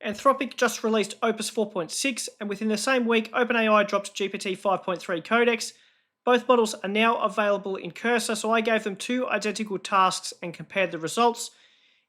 Anthropic just released Opus 4.6, and within the same week, OpenAI dropped GPT-5.3 Codex. Both models are now available in Cursor, so I gave them two identical tasks and compared the results.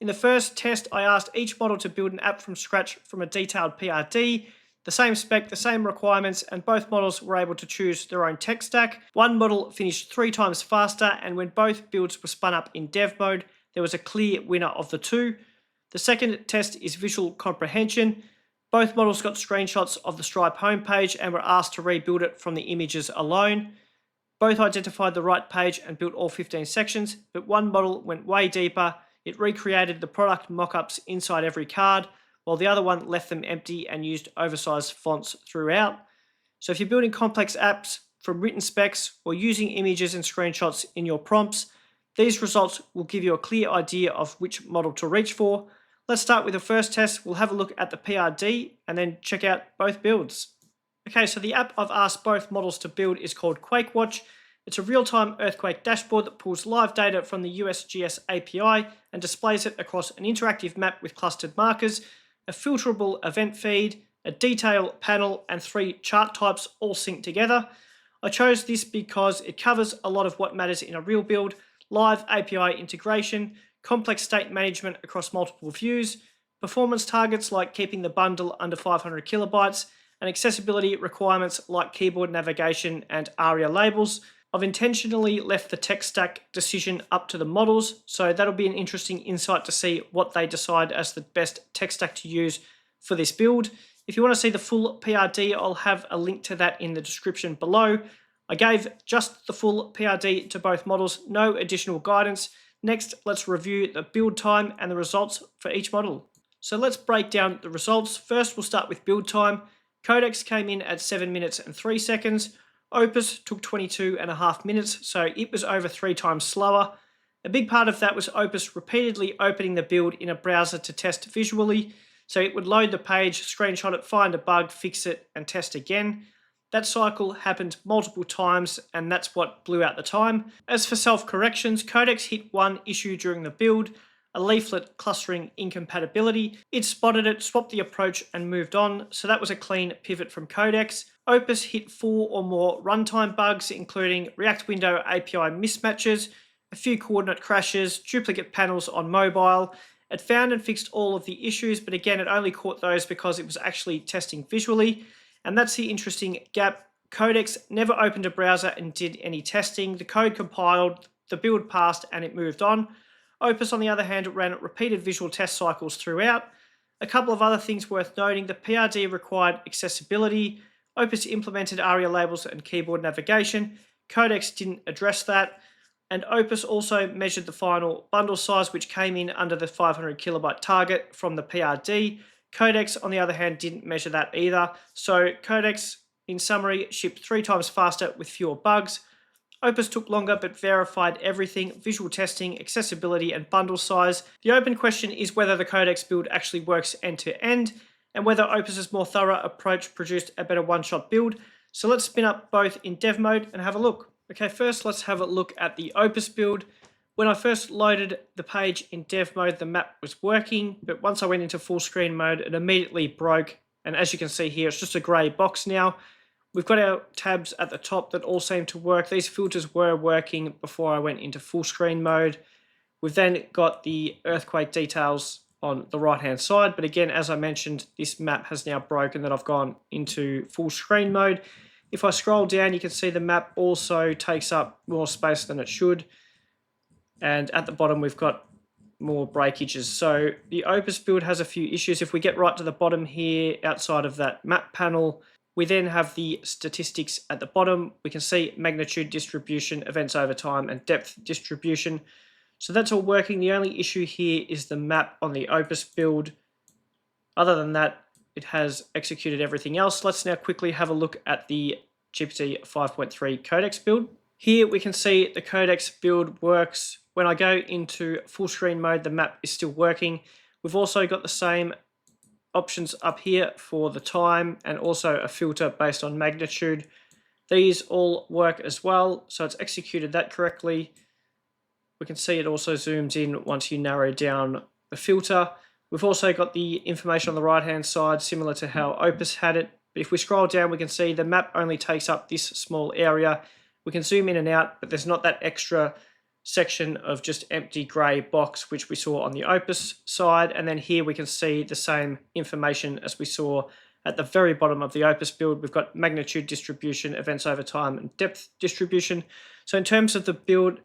In the first test, I asked each model to build an app from scratch from a detailed PRD, the same spec, the same requirements, and both models were able to choose their own tech stack. One model finished 3 times faster, and when both builds were spun up in dev mode, there was a clear winner of the two. The second test is visual comprehension. Both models got screenshots of the Stripe homepage and were asked to rebuild it from the images alone. Both identified the right page and built all 15 sections, but one model went way deeper. It recreated the product mockups inside every card, while the other one left them empty and used oversized fonts throughout. So if you're building complex apps from written specs or using images and screenshots in your prompts, these results will give you a clear idea of which model to reach for. Let's start with the first test. We'll have a look at the PRD and then check out both builds. Okay, so the app I've asked both models to build is called QuakeWatch. It's a real-time earthquake dashboard that pulls live data from the USGS API and displays it across an interactive map with clustered markers, a filterable event feed, a detail panel, and 3 chart types all synced together. I chose this because it covers a lot of what matters in a real build: live API integration, complex state management across multiple views, performance targets like keeping the bundle under 500 kilobytes, and accessibility requirements like keyboard navigation and ARIA labels. I've intentionally left the tech stack decision up to the models, so that'll be an interesting insight to see what they decide as the best tech stack to use for this build. If you want to see the full PRD, I'll have a link to that in the description below. I gave just the full PRD to both models, no additional guidance. Next, let's review the build time and the results for each model. So let's break down the results. First, we'll start with build time. Codex came in at 7 minutes and 3 seconds. Opus took 22.5 minutes, so it was over 3 times slower. A big part of that was Opus repeatedly opening the build in a browser to test visually. So it would load the page, screenshot it, find a bug, fix it, and test again. That cycle happened multiple times, and that's what blew out the time. As for self-corrections, Codex hit one issue during the build, a leaflet clustering incompatibility. It spotted it, swapped the approach, and moved on, so that was a clean pivot from Codex. Opus hit 4 or more runtime bugs, including React Window API mismatches, a few coordinate crashes, duplicate panels on mobile. It found and fixed all of the issues, but again, it only caught those because it was actually testing visually. And that's the interesting gap. Codex never opened a browser and did any testing. The code compiled, the build passed, and it moved on. Opus, on the other hand, ran repeated visual test cycles throughout. A couple of other things worth noting: the PRD required accessibility. Opus implemented ARIA labels and keyboard navigation. Codex didn't address that. And Opus also measured the final bundle size, which came in under the 500 kilobyte target from the PRD. Codex, on the other hand, didn't measure that either. So Codex, in summary, shipped 3 times faster with fewer bugs. Opus took longer but verified everything: visual testing, accessibility, and bundle size. The open question is whether the Codex build actually works end-to-end, and whether Opus's more thorough approach produced a better one-shot build. So let's spin up both in dev mode and have a look. Okay, first let's have a look at the Opus build. When I first loaded the page in dev mode, the map was working, but once I went into full screen mode, it immediately broke. And as you can see here, it's just a gray box now. We've got our tabs at the top that all seem to work. These filters were working before I went into full screen mode. We've then got the earthquake details on the right-hand side. But again, as I mentioned, this map has now broken that I've gone into full screen mode. If I scroll down, you can see the map also takes up more space than it should. And at the bottom, we've got more breakages. So the Opus build has a few issues. If we get right to the bottom here, outside of that map panel, we then have the statistics at the bottom. We can see magnitude distribution, events over time, and depth distribution. So that's all working. The only issue here is the map on the Opus build. Other than that, it has executed everything else. Let's now quickly have a look at the GPT 5.3 Codex build. Here we can see the Codex build works. When I go into full screen mode, the map is still working. We've also got the same options up here for the time and also a filter based on magnitude. These all work as well, so it's executed that correctly. We can see it also zooms in once you narrow down the filter. We've also got the information on the right hand side, similar to how Opus had it. But if we scroll down, we can see the map only takes up this small area. We can zoom in and out, but there's not that extra section of just empty grey box, which we saw on the Opus side. And then here we can see the same information as we saw at the very bottom of the Opus build. We've got magnitude distribution, events over time, and depth distribution. So in terms of the build,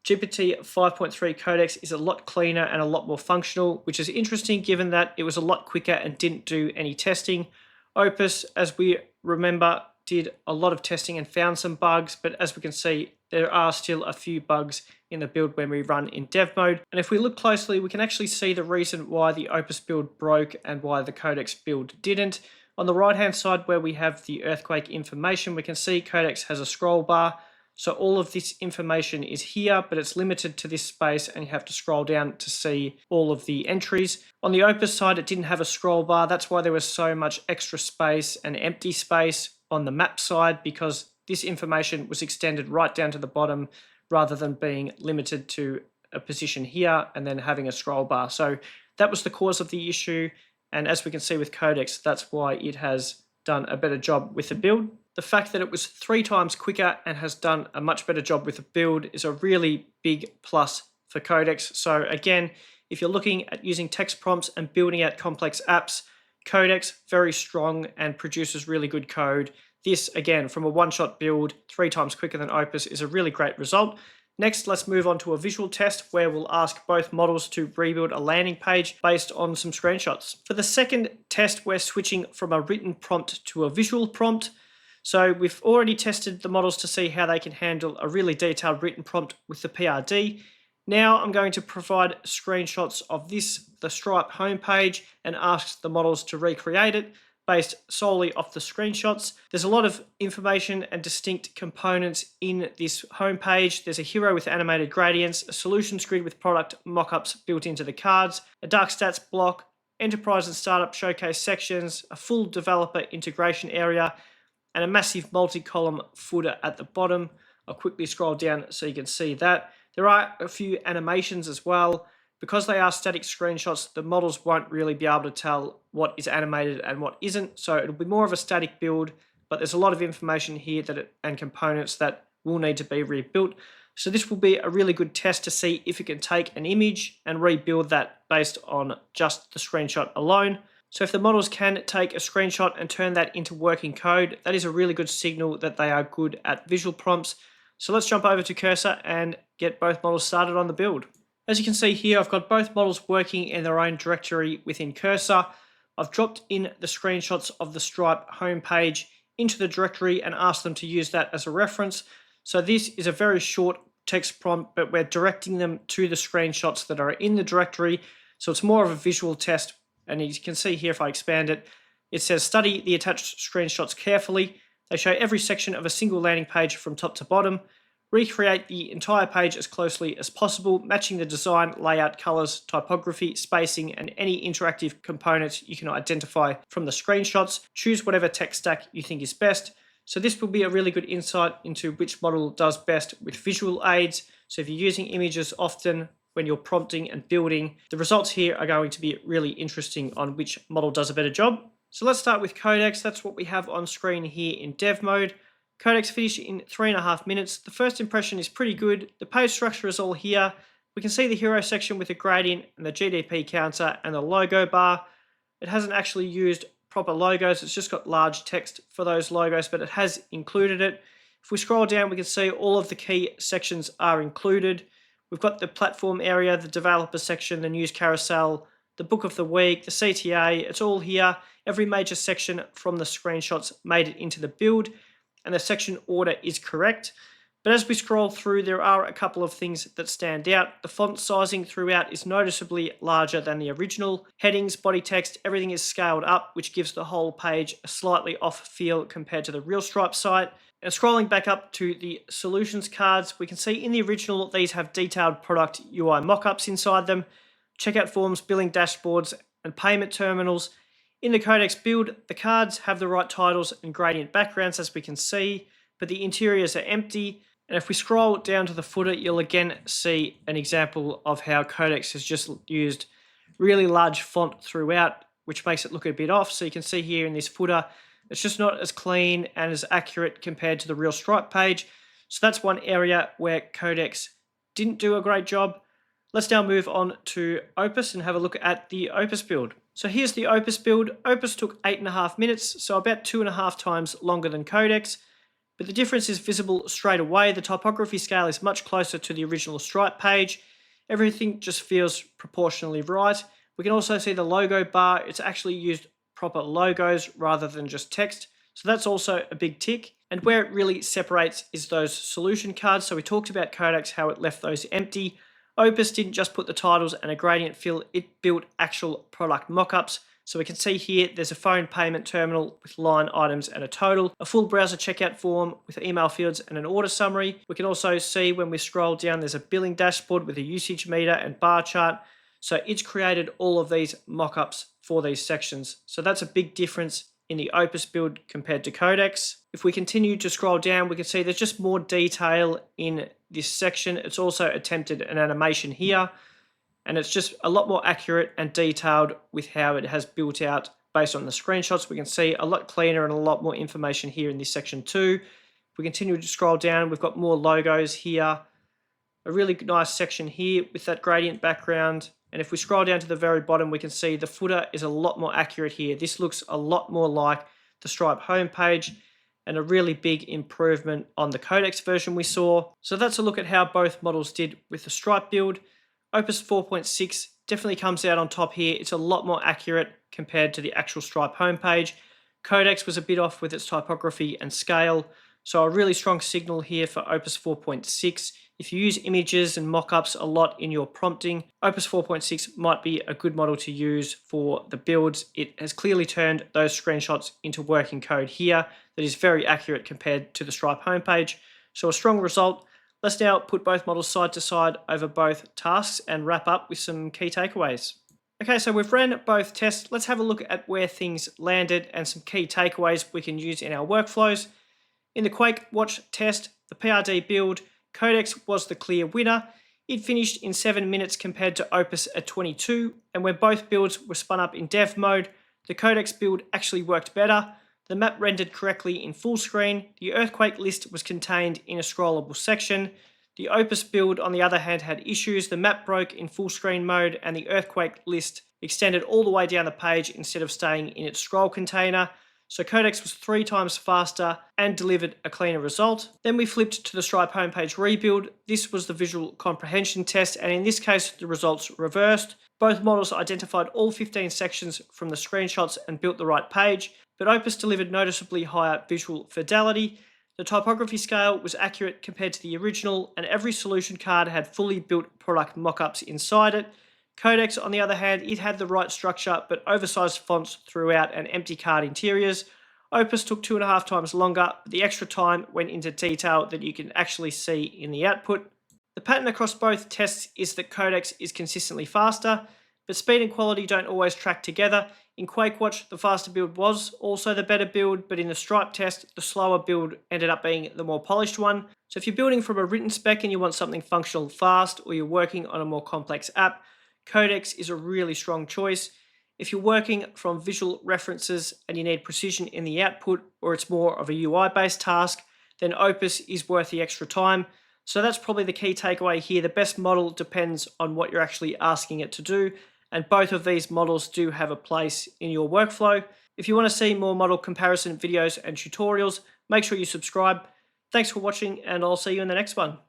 GPT 5.3 Codex is a lot cleaner and a lot more functional, which is interesting given that it was a lot quicker and didn't do any testing. Opus, as we remember, did a lot of testing and found some bugs, but as we can see, there are still a few bugs in the build when we run in dev mode. And if we look closely, we can actually see the reason why the Opus build broke and why the Codex build didn't. On the right-hand side where we have the earthquake information, we can see Codex has a scroll bar. So all of this information is here, but it's limited to this space and you have to scroll down to see all of the entries. On the Opus side, it didn't have a scroll bar. That's why there was so much extra space and empty space on the map side, because this information was extended right down to the bottom rather than being limited to a position here and then having a scroll bar. So that was the cause of the issue. And as we can see with Codex, that's why it has done a better job with the build. The fact that it was 3 times quicker and has done a much better job with the build is a really big plus for Codex. So again, if you're looking at using text prompts and building out complex apps, Codex, very strong and produces really good code. This, again, from a one-shot build, 3 times quicker than Opus, is a really great result. Next, let's move on to a visual test where we'll ask both models to rebuild a landing page based on some screenshots. For the second test, we're switching from a written prompt to a visual prompt. So we've already tested the models to see how they can handle a really detailed written prompt with the PRD. Now I'm going to provide screenshots of the Stripe homepage and ask the models to recreate it based solely off the screenshots. There's a lot of information and distinct components in this homepage. There's a hero with animated gradients, a solutions grid with product mockups built into the cards, a dark stats block, enterprise and startup showcase sections, a full developer integration area, and a massive multi-column footer at the bottom. I'll quickly scroll down so you can see that. There are a few animations as well. Because they are static screenshots, the models won't really be able to tell what is animated and what isn't. So it'll be more of a static build, but there's a lot of information here and components that will need to be rebuilt. So this will be a really good test to see if it can take an image and rebuild that based on just the screenshot alone. So if the models can take a screenshot and turn that into working code, that is a really good signal that they are good at visual prompts. So let's jump over to Cursor and get both models started on the build. As you can see here, I've got both models working in their own directory within Cursor. I've dropped in the screenshots of the Stripe homepage into the directory and asked them to use that as a reference. So this is a very short text prompt, but we're directing them to the screenshots that are in the directory. So it's more of a visual test. And as you can see here, if I expand it, it says study the attached screenshots carefully. They show every section of a single landing page from top to bottom. Recreate the entire page as closely as possible, matching the design, layout, colors, typography, spacing, and any interactive components you can identify from the screenshots. Choose whatever tech stack you think is best. So this will be a really good insight into which model does best with visual aids. So if you're using images often when you're prompting and building, the results here are going to be really interesting on which model does a better job. So let's start with Codex. That's what we have on screen here in dev mode. Codex finished in 3.5 minutes. The first impression is pretty good. The page structure is all here. We can see the hero section with the gradient and the GDP counter and the logo bar. It hasn't actually used proper logos. It's just got large text for those logos, but it has included it. If we scroll down, we can see all of the key sections are included. We've got the platform area, the developer section, the news carousel, the book of the week, the CTA. It's all here. Every major section from the screenshots made it into the build, and the section order is correct. But as we scroll through, there are a couple of things that stand out. The font sizing throughout is noticeably larger than the original. Headings, body text, everything is scaled up, which gives the whole page a slightly off feel compared to the real Stripe site. And scrolling back up to the solutions cards, we can see in the original, these have detailed product UI mockups inside them, checkout forms, billing dashboards, and payment terminals. In the Codex build, the cards have the right titles and gradient backgrounds, as we can see, but the interiors are empty. And if we scroll down to the footer, you'll again see an example of how Codex has just used really large font throughout, which makes it look a bit off. So you can see here in this footer, it's just not as clean and as accurate compared to the real Stripe page. So that's one area where Codex didn't do a great job. Let's now move on to Opus and have a look at the Opus build. So here's the Opus build. Opus took 8.5 minutes, so about 2.5 times longer than Codex. But the difference is visible straight away. The typography scale is much closer to the original Stripe page. Everything just feels proportionally right. We can also see the logo bar. It's actually used proper logos rather than just text. So that's also a big tick. And where it really separates is those solution cards. So we talked about Codex, how it left those empty. Opus didn't just put the titles and a gradient fill, it built actual product mockups. So we can see here there's a phone payment terminal with line items and a total, a full browser checkout form with email fields and an order summary. We can also see when we scroll down there's a billing dashboard with a usage meter and bar chart. So it's created all of these mockups for these sections. So that's a big difference in the Opus build compared to Codex. If we continue to scroll down, we can see there's just more detail in this section. It's also attempted an animation here, and it's just a lot more accurate and detailed with how it has built out based on the screenshots. We can see a lot cleaner and a lot more information here in this section too. If we continue to scroll down, we've got more logos here, a really nice section here with that gradient background. And if we scroll down to the very bottom, we can see the footer is a lot more accurate here. This looks a lot more like the Stripe homepage and a really big improvement on the Codex version we saw. So that's a look at how both models did with the Stripe build. Opus 4.6 definitely comes out on top here. It's a lot more accurate compared to the actual Stripe homepage. Codex was a bit off with its typography and scale. So a really strong signal here for Opus 4.6. If you use images and mockups a lot in your prompting, Opus 4.6 might be a good model to use for the builds. It has clearly turned those screenshots into working code here that is very accurate compared to the Stripe homepage. So a strong result. Let's now put both models side to side over both tasks and wrap up with some key takeaways. Okay, so we've ran both tests. Let's have a look at where things landed and some key takeaways we can use in our workflows. In the QuakeWatch test, the PRD build, Codex was the clear winner. It finished in 7 minutes compared to Opus at 22, and when both builds were spun up in dev mode, the Codex build actually worked better. The map rendered correctly in full screen. The earthquake list was contained in a scrollable section. The Opus build, on the other hand, had issues. The map broke in full screen mode, and the earthquake list extended all the way down the page instead of staying in its scroll container. So Codex was 3 times faster and delivered a cleaner result. Then we flipped to the Stripe homepage rebuild. This was the visual comprehension test, and in this case, the results reversed. Both models identified all 15 sections from the screenshots and built the right page, but Opus delivered noticeably higher visual fidelity. The typography scale was accurate compared to the original, and every solution card had fully built product mockups inside it. Codex, on the other hand, it had the right structure, but oversized fonts throughout and empty card interiors. Opus took 2.5 times longer, but the extra time went into detail that you can actually see in the output. The pattern across both tests is that Codex is consistently faster, but speed and quality don't always track together. In QuakeWatch, the faster build was also the better build, but in the Stripe test, the slower build ended up being the more polished one. So if you're building from a written spec and you want something functional fast, or you're working on a more complex app, Codex is a really strong choice. If you're working from visual references and you need precision in the output, or it's more of a UI-based task, then Opus is worth the extra time. So that's probably the key takeaway here. The best model depends on what you're actually asking it to do, and both of these models do have a place in your workflow. If you want to see more model comparison videos and tutorials, make sure you subscribe. Thanks for watching, and I'll see you in the next one.